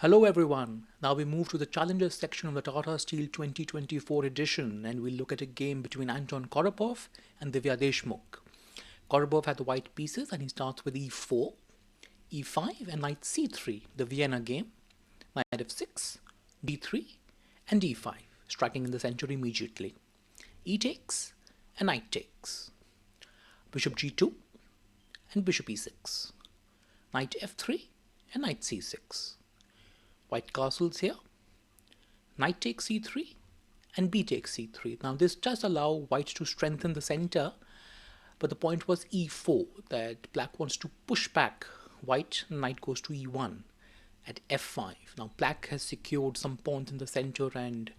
Hello everyone, now we move to the challenges section of the Tata Steel 2024 edition and we'll look at a game between Anton Korobov and Divya Deshmukh. Korobov had the white pieces and he starts with e4, e5 and knight c3, the Vienna game, knight f6, d3 and d5, striking in the center immediately. E takes and knight takes. Bishop g2 and bishop e6, knight f3 and knight c6. White castles here, knight takes c3 and b takes c3. Now this does allow white to strengthen the center, but the point was e4, that black wants to push back white, knight goes to e1 at f5. Now black has secured some pawns in the center and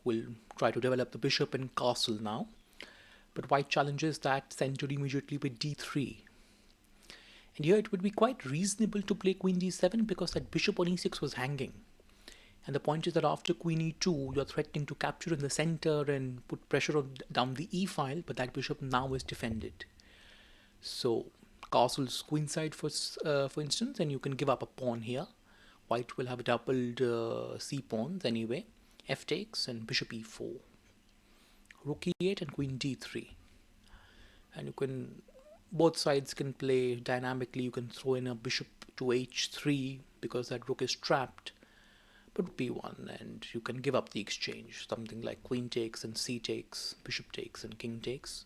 will try to develop the bishop and castle now, but white challenges that center immediately with d3. And here it would be quite reasonable to play queen d7 because that bishop on e6 was hanging. And the point is that after queen e2, you're threatening to capture in the center and put pressure down the e file, but that bishop now is defended. So castles queenside for instance, and you can give up a pawn here. White will have doubled c pawns anyway. F takes and bishop e4. Rook e8 and queen d3. And you can... both sides can play dynamically. You can throw in a bishop to h3 because that rook is trapped, but b1, and you can give up the exchange, something like queen takes and c takes, bishop takes and king takes.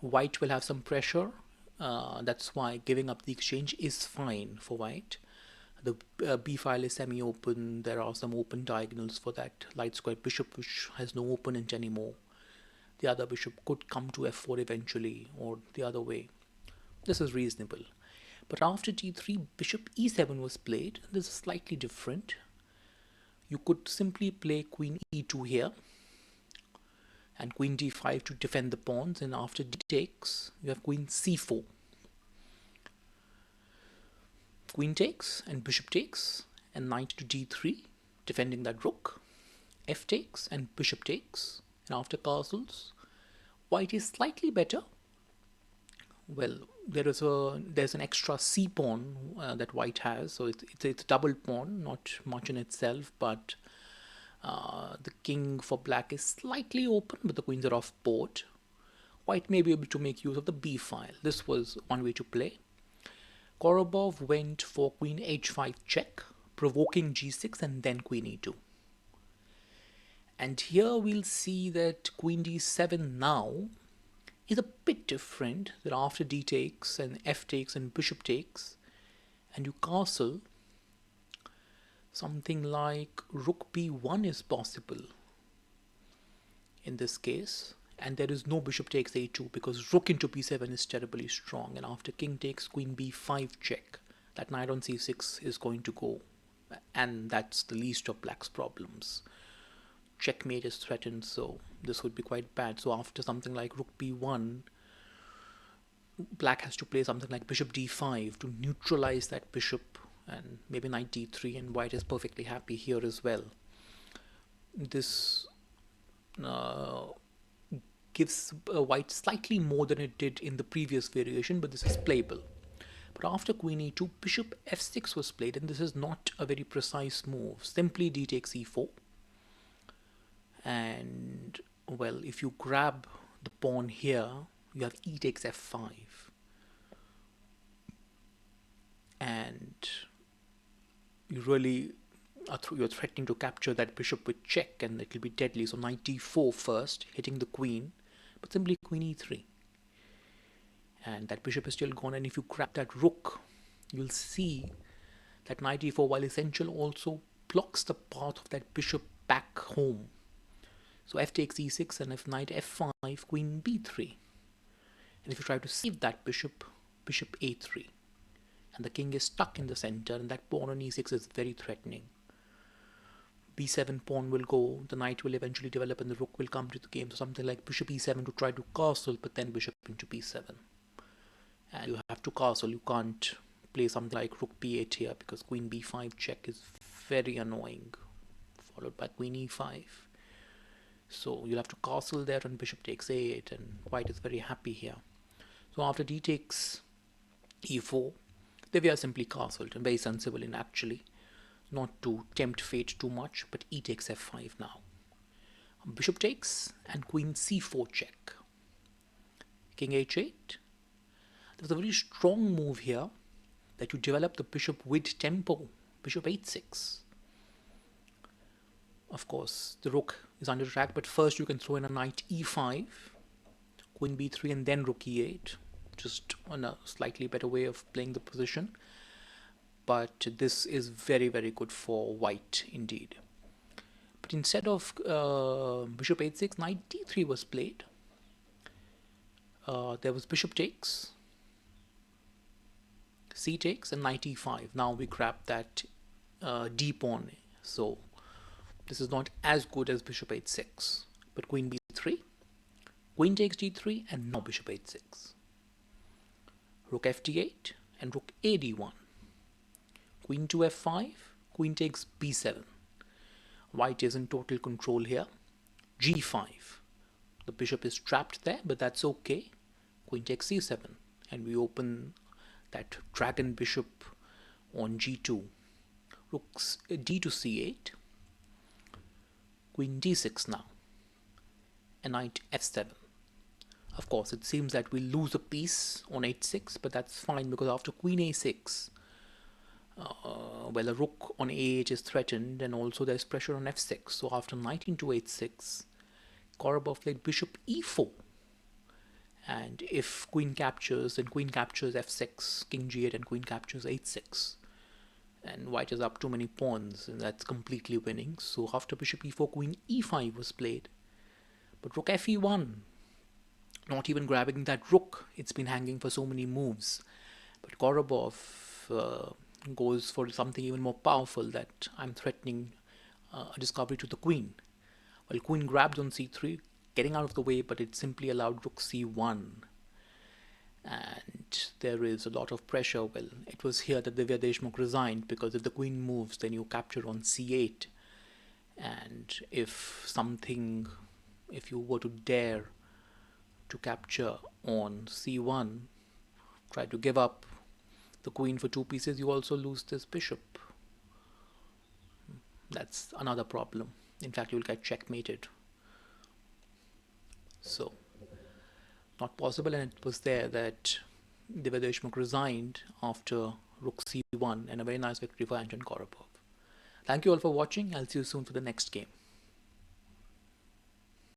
White will have some pressure, that's why giving up the exchange is fine for white. The b file is semi-open, there are some open diagonals for that light square bishop which has no opponent anymore. The other bishop could come to f4 eventually, or the other way. This is reasonable. But after d3, bishop e7 was played. This is slightly different. You could simply play queen e2 here and queen d5 to defend the pawns, and after d takes, you have queen c4. Queen takes and bishop takes and knight to d3, defending that rook. F takes and bishop takes, and after castles, white is slightly better. Well, there's an extra c pawn that white has, so it's a double pawn, not much in itself, but the king for black is slightly open, but the queens are off board. White may be able to make use of the b file. This was one way to play. Korobov went for queen h5 check, provoking g6 and then queen e2. And here we'll see that queen d7 now is a bit different, that after d takes and f takes and bishop takes and you castle, something like rook b1 is possible in this case, and there is no bishop takes a2 because rook into b7 is terribly strong, and after king takes queen b5 check, that knight on c6 is going to go, and that's the least of black's problems. Checkmate is threatened, so this would be quite bad. So after something like rook b1, black has to play something like bishop d5 to neutralize that bishop, and maybe knight d3, and white is perfectly happy here as well. This gives white slightly more than it did in the previous variation, but this is playable. But after queen e2, bishop f6 was played, and this is not a very precise move. Simply d takes e4. And well, if you grab the pawn here, you have e takes f5, and you really you're threatening to capture that bishop with check, and it will be deadly. So knight d4 first, hitting the queen, but simply queen e3, and that bishop is still gone. And if you grab that rook, you'll see that knight e4, while essential, also blocks the path of that bishop back home. So f takes e6, and if knight f5, queen b3. And if you try to save that bishop, bishop a3. And the king is stuck in the center, and that pawn on e6 is very threatening. b7 pawn will go, the knight will eventually develop, and the rook will come to the game. So something like bishop e7 to try to castle, but then bishop into b7. And you have to castle, you can't play something like rook b8 here, because queen b5 check is very annoying, followed by queen e5. So you'll have to castle there, and bishop takes a8, and white is very happy here. So after d takes e4, Divya simply castled, and very sensible in actually. not to tempt fate too much, but e takes f5 now. Bishop takes and queen c4 check. King h8. There's a very strong move here that you develop the bishop with tempo. Bishop h6. Of course, the rook is under attack, but first you can throw in a knight e5, queen b3, and then rook e8, just on a slightly better way of playing the position. But this is very, very good for white indeed. But instead of bishop h6, knight d3 was played. There was bishop takes, c takes, and knight e5. Now we grab that d pawn. So this is not as good as bishop h6. But queen b3, queen takes d3, and now bishop h6. Rook fd8 and rook ad1. Queen to f5, queen takes b7. White is in total control here. g5. The bishop is trapped there, but that's okay. Queen takes c7, and we open that dragon bishop on g2. Rooks d to c8. Queen d6 now. And knight f7. Of course, it seems that we lose a piece on h6, but that's fine because after queen a6, well, a rook on a8 is threatened, and also there's pressure on f6. So after knight into h6, Korobov played bishop e4. And if queen captures, then queen captures f6, king g8, and queen captures h6. And white is up too many pawns, and that's completely winning. So after bishop e4, queen e5 was played. But rook fe1, not even grabbing that rook. It's been hanging for so many moves. But Korobov goes for something even more powerful, that I'm threatening a discovery to the queen. Well, queen grabbed on c3, getting out of the way, but it simply allowed rook c1. And there is a lot of pressure. Well, it was here that Divya Deshmukh resigned, because if the queen moves, then you capture on c8. And if you were to dare to capture on c1, try to give up the queen for two pieces, you also lose this bishop. That's another problem. In fact, you'll get checkmated. So, not possible, and it was there that Divya Deshmukh resigned after rook c1, and a very nice victory for Anton Korobov. Thank you all for watching. I'll see you soon for the next game.